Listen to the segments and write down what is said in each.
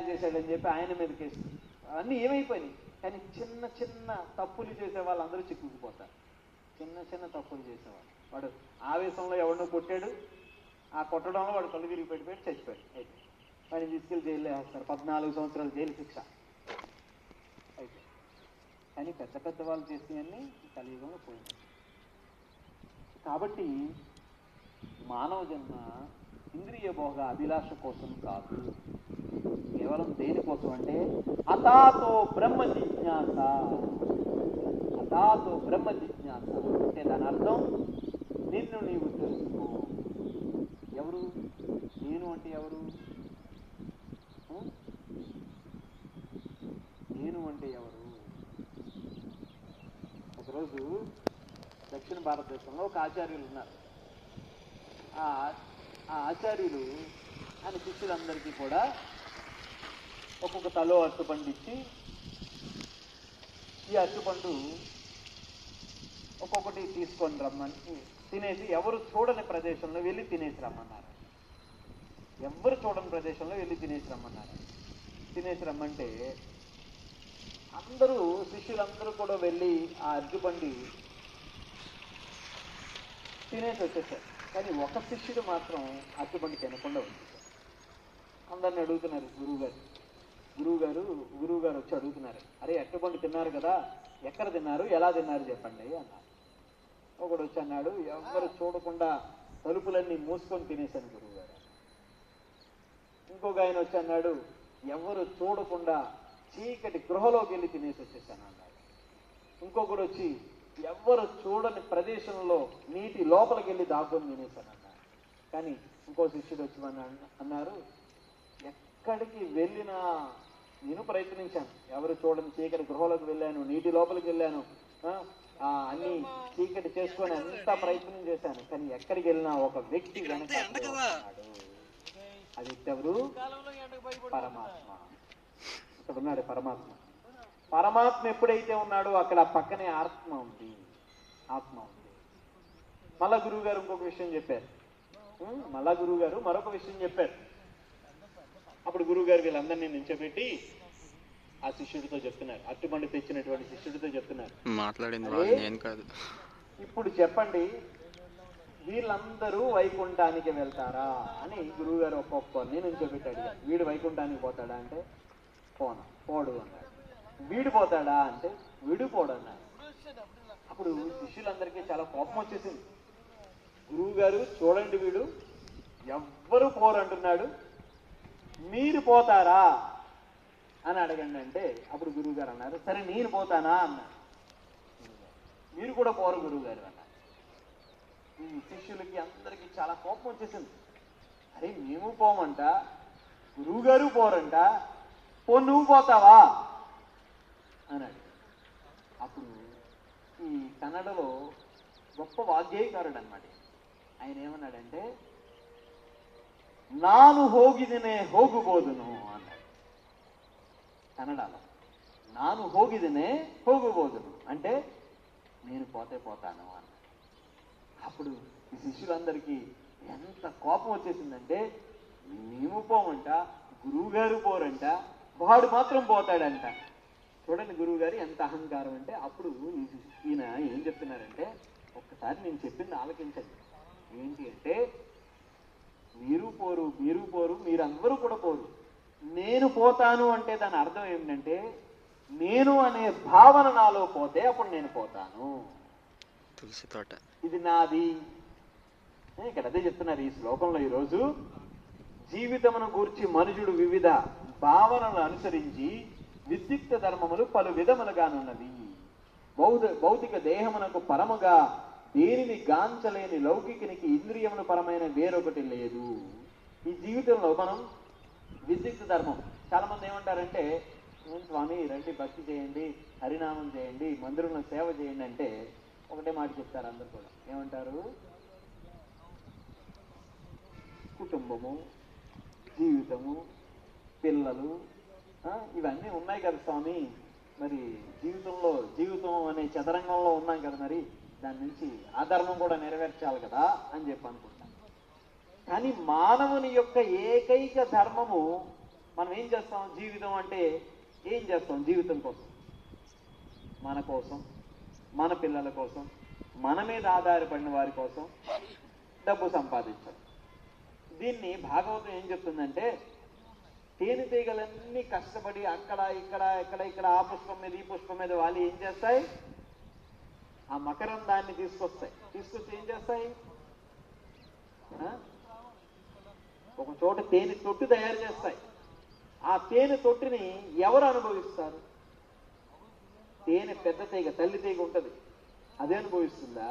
చేశాడని చెప్పి ఆయన మీద కేసు అన్నీ ఏమైపోయినాయి. కానీ చిన్న చిన్న తప్పులు చేసే వాళ్ళందరూ చిక్కుకుపోతారు. చిన్న చిన్న తప్పులు చేసేవాడు. వాడు ఆవేశంలో ఎవరినో కొట్టాడు, ఆ కొట్టడంలో వాడు కళ్ళు తిరిగి పెట్టి చచ్చిపోయాడు. అయితే వాడిని తీసుకెళ్ళి జైల్లో వేస్తారు. 14 సంవత్సరాలు జైలు శిక్ష. అయితే కానీ పెద్ద పెద్ద వాళ్ళు చేసినవన్నీ కలియుగంలో పోయింది. కాబట్టి మానవ జన్మ ఇంద్రియ భోగ అభిలాష కోసం కాదు, కేవలం దేనికోసం అంటే అతాతో బ్రహ్మ జిజ్ఞాస. అతాతో బ్రహ్మ జిజ్ఞాస అంటే దాని అర్థం నిన్ను నీవు తెలుసుకో. ఎవరు నేను అంటే ఎవరు? నేను అంటే ఎవరు? ఒకరోజు దక్షిణ భారతదేశంలో ఒక ఆచార్యులు ఉన్నారు. ఆ ఆచార్యులు ఆయన శిష్యులందరికీ కూడా ఒక్కొక్క తలో అరటిపండు ఇచ్చి, ఈ అరటిపండు ఒక్కొక్కటి తీసుకొని రమ్మని తినేసి ఎవరు చూడని ప్రదేశంలో వెళ్ళి తినేసి రమ్మన్నారు. ఎవరు చూడని ప్రదేశంలో వెళ్ళి తినేసి రమ్మన్నారు. తినేసి రమ్మంటే అందరూ శిష్యులందరూ కూడా వెళ్ళి ఆ అరటిపండు తినేసి వచ్చేసారు. కానీ ఒక శిష్యుడు మాత్రం అరటిపండు తినకుండా ఉంది. అందరిని అడుగుతున్నారు గురువుగారు వచ్చి అడుగుతున్నారు, అరే అరటిపండు తిన్నారు కదా, ఎక్కడ తిన్నారు, ఎలా తిన్నారు చెప్పండి అన్నారు. ఒకడు వచ్చి అన్నాడు, ఎవరు చూడకుండా తలుపులన్నీ మూసుకొని తినేశాను గురువుగారు. ఇంకొక ఆయన వచ్చి అన్నాడు, ఎవరు చూడకుండా చీకటి గృహలోకి వెళ్ళి తినేసి వచ్చేసాను అన్నాడు. ఇంకొకడు వచ్చి ఎవ్వరు చూడని ప్రదేశంలో నీటి లోపలికి వెళ్ళి దాక్కుని తినేశాను అన్నారు. కానీ ఇంకో శిష్యుడు వచ్చి అన్నారు, ఎక్కడికి వెళ్ళినా నేను ప్రయత్నించాను, ఎవరు చూడని చీకటి గృహలోకి వెళ్ళాను, నీటి లోపలికి వెళ్ళాను, అన్ని చీకటి చేసుకొని అంతా ప్రయత్నం చేశాను, కానీ ఎక్కడికి వెళ్ళినా ఒక వ్యక్తి వెనక ఉన్నాడు. అది ఎవరు? పరమాత్మ. ఇక్కడ ఉన్నాడు పరమాత్మ. పరమాత్మ ఎప్పుడైతే ఉన్నాడో అక్కడ పక్కనే ఆత్మ ఉంది. మళ్ళా గురువు గారు ఇంకొక విషయం చెప్పారు. మరొక విషయం చెప్పారు. అప్పుడు గురువు గారు వీళ్ళందరినీ నిల్చోబెట్టి ఆ శిష్యుడితో చెప్తున్నారు, అరటిపండు తెచ్చినటువంటి శిష్యుడితో చెప్తున్నారు, ఇప్పుడు చెప్పండి వీళ్ళందరూ వైకుంఠానికి వెళ్తారా అని గురువు గారు ఒక్కొక్కరిని నిల్చోబెట్టాడు. వీడు వైకుంఠానికి పోతాడా అంటే పోడు అన్నాడు. వీడు పోతాడా అంటే వీడు పోడు అన్నాడు. అప్పుడు శిష్యులందరికీ చాలా కోపం వచ్చేసింది. గురువు గారు చూడండి, వీడు ఎవ్వరు పోరు అంటున్నాడు, మీరు పోతారా అని అడగండి అంటే అప్పుడు గురువు గారు అన్నారు, సరే నేను పోతానా అన్నారు. మీరు కూడా పోరు గురువు గారు అన్నారు. ఈ శిష్యులకి అందరికీ చాలా కోపం వచ్చేసింది. అరే మేము పోమంట, గురువు గారు పోరంట, నువ్వు పోతావా అన్నాడు. అప్పుడు ఈ కన్నడలో గొప్ప వాగ్గేయకారుడు అన్నమాట. ఆయన ఏమన్నాడంటే, నాను ಹೋಗಿದ್ದೇನೆ ಹೋಗಬಹುದುను అన్నాడు కన్నడలో. నాను ಹೋಗಿದ್ದೇನೆ ಹೋಗಬಹುదును అంటే నేను పోతే పోతాను అన్నాడు. అప్పుడు ఈ శిష్యులందరికీ ఎంత కోపం వచ్చేసిందంటే, మేము పోమంట, గురువు గారు పోరంట, వాడు మాత్రం పోతాడంట. చూడండి గురువు గారు ఎంత అహంకారం అంటే. అప్పుడు ఈయన ఏం చెప్తున్నారంటే, ఒక్కసారి నేను చెప్పింది ఆలకించండి. ఏంటి అంటే, మీరు పోరు మీరందరూ కూడా పోరు, నేను పోతాను అంటే దాని అర్థం ఏమిటంటే, నేను అనే భావన నాలో పోతే అప్పుడు నేను పోతాను, తులసి తోట ఇది నాది. ఇక్కడ అదే చెప్తున్నారు ఈ శ్లోకంలో. ఈరోజు జీవితమును గూర్చి మనుషుడు వివిధ భావనలు అనుసరించి విద్యుక్త ధర్మములు పలు విధములుగానున్నవి. భౌతిక దేహమునకు పరముగా దేనిని గాంచలేని లౌకికునికి ఇంద్రియమును పరమైన వేరొకటి లేదు. ఈ జీవితంలో మనం విద్యుక్త ధర్మం, చాలా మంది ఏమంటారంటే, స్వామి రండి భక్తి చేయండి, హరినామం చేయండి, మందిరంలో సేవ చేయండి అంటే ఒకటే మాట చెప్తారు అందరు కూడా. ఏమంటారు? కుటుంబము, జీవితము, పిల్లలు ఇవన్నీ ఉన్నాయి కదా స్వామి, మరి జీవితం అనే చదరంగంలో ఉన్నాం కదా, మరి దాని నుంచి ఆ ధర్మం కూడా నెరవేర్చాలి కదా అని చెప్పి అనుకుంటాం. కానీ మానవుని యొక్క ఏకైక ధర్మము మనం ఏం చేస్తాం? జీవితం అంటే ఏం చేస్తాం? జీవితం కోసం, మన కోసం, మన పిల్లల కోసం, మన మీద ఆధారపడిన వారి కోసం డబ్బు సంపాదించడం. దీన్ని భాగవతం ఏం చెప్తుందంటే, తేనెటీగలన్నీ కష్టపడి అక్కడ ఇక్కడ ఇక్కడ ఇక్కడ ఆ పుష్పం మీద ఈ పుష్పం మీద వాళ్ళు ఏం చేస్తాయి? ఆ మకరందాన్ని తీసుకొస్తాయి. తీసుకొచ్చి ఏం చేస్తాయి? ఒక చోట తేనె తొట్టు తయారు చేస్తాయి. ఆ తేనె తొట్టిని ఎవరు అనుభవిస్తారు? తేనె పెద్ద తీగ, తల్లి తీగ ఉంటుంది, అదే అనుభవిస్తుందా?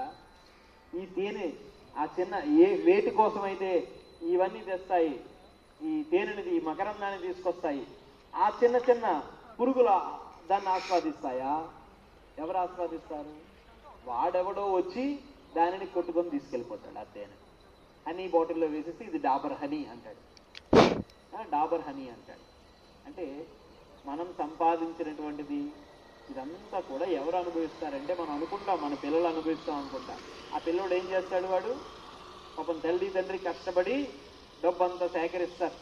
ఈ తేనె ఆ చిన్న వేటి కోసం అయితే ఇవన్నీ తెస్తాయి, ఈ తేనెని ఈ మకరందాన్ని తీసుకొస్తాయి, ఆ చిన్న చిన్న పురుగుల దాన్ని ఆస్వాదిస్తాయా? ఎవరు ఆస్వాదిస్తారు? వాడెవడో వచ్చి దానిని కొట్టుకొని తీసుకెళ్ళిపోతాడు. ఆ తేనె హనీ బాటిల్లో వేసేసి ఇది డాబర్ హనీ అంటాడు, డాబర్ హనీ అంటాడు. అంటే మనం సంపాదించినటువంటిది ఇదంతా కూడా ఎవరు అనుభవిస్తారంటే, మనం అనుకుంటాం మన పిల్లలు అనుభవిస్తాం అనుకుంటాం. ఆ పిల్లడు ఏం చేస్తాడు? వాడు పాపం తల్లి తండ్రి కష్టపడి డబ్బు అంతా సేకరిస్తారు.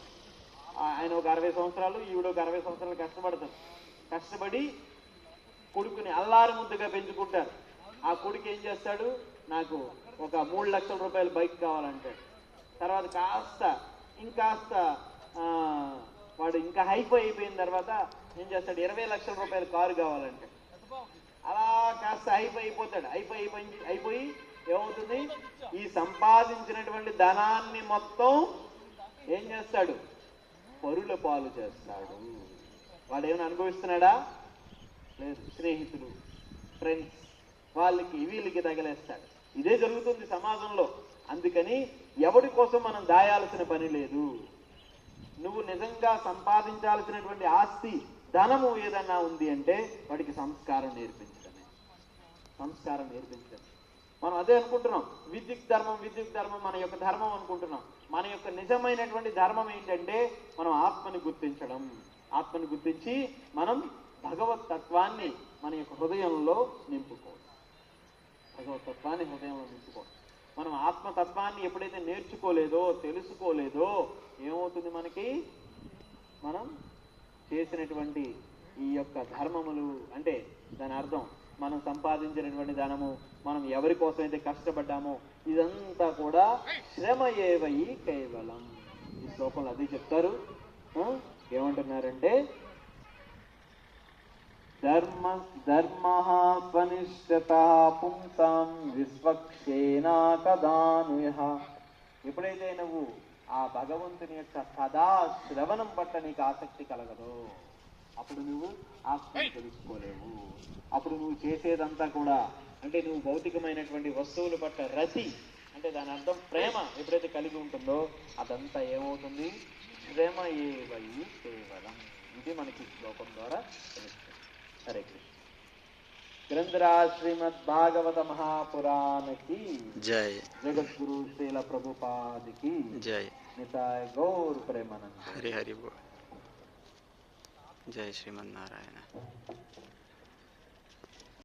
ఆయన ఒక 60 సంవత్సరాలు, ఈవిడ ఒక 60 సంవత్సరాలు కష్టపడతారు. కష్టపడి కొడుకుని అల్లారు ముద్దుగా పెంచుకుంటారు. ఆ కొడుకు ఏం చేస్తాడు? నాకు ఒక 3 లక్షల రూపాయల బైక్ కావాలంటాడు. తర్వాత ఇంకాస్త వాడు ఇంకా హైఫై అయిపోయిన తర్వాత ఏం చేస్తాడు? 20 లక్షల రూపాయల కారు కావాలంటే అలా కాస్త హైఫై అయిపోతాడు. అయిపోయి ఏమవుతుంది? ఈ సంపాదించినటువంటి ధనాన్ని మొత్తం ఏం చేస్తాడు? పరుల పాలు చేస్తాడు. వాడు ఏమైనా అనుభవిస్తున్నాడా? లేదు. స్నేహితులు, ఫ్రెండ్స్ వాళ్ళకి వీళ్ళకి తగిలేస్తాడు. ఇదే జరుగుతుంది సమాజంలో. అందుకని ఎవరి కోసం మనం దాయాల్సిన పని లేదు. నువ్వు నిజంగా సంపాదించాల్సినటువంటి ఆస్తి, ధనము ఏదన్నా ఉంది అంటే వాడికి సంస్కారం నేర్పించడమే. సంస్కారం నేర్పించడం. మనం అదే అనుకుంటున్నాం, విద్యుత్ ధర్మం మన యొక్క ధర్మం అనుకుంటున్నాం. మన యొక్క నిజమైనటువంటి ధర్మం ఏంటంటే మనం ఆత్మని గుర్తించడం. ఆత్మని గుర్తించి మనం భగవత్ తత్వాన్ని మన యొక్క హృదయంలో నింపుకోవాలి. భగవతత్వాన్ని హృదయంలో నింపుకోవాలి. మనం ఆత్మతత్వాన్ని ఎప్పుడైతే నేర్చుకోలేదో, తెలుసుకోలేదో ఏమవుతుంది? మనకి మనం చేసినటువంటి ఈ యొక్క ధర్మములు అంటే దాని అర్థం మనం సంపాదించినటువంటి ధనము, మనం ఎవరి కోసం అయితే కష్టపడ్డామో ఇదంతా కూడా శ్రమ ఏవయి కేవలం. ఈ శ్లోకంలో అది చెప్తారు. ఏమంటున్నారంటే, ధర్మః స్వనిష్టతః పుంసాం విశ్వక్షేనా కదానుయః. ఎప్పుడైతే నువ్వు ఆ భగవంతుని యొక్క సదా శ్రవణం పట్ల నీకు ఆసక్తి కలగదో అప్పుడు నువ్వు ఆత్మని తెలుసుకోలేవు. అప్పుడు నువ్వు చేసేదంతా కూడా అంటే నువ్వు భౌతికమైనటువంటి వస్తువుల పట్ల రతి అంటే దాని అర్థం ప్రేమ ఎప్పుడైతే కలిగి ఉంటుందో అదంతా ఏమవుతుంది? శ్రమ ఏవై కేవలం. ఇది మనకి శ్లోకం ద్వారా తెలుస్తుంది. హరే కృష్ణ. గ్రంథరాజ్ శ్రీమద్ భాగవత మహాపురాణకి జై. జగద్గురు శ్రీల ప్రభుపాదికి జై. నితాయ గౌర్ ప్రేమానంద. హరి హరి బోల్. జై శ్రీమన్నారాయణ.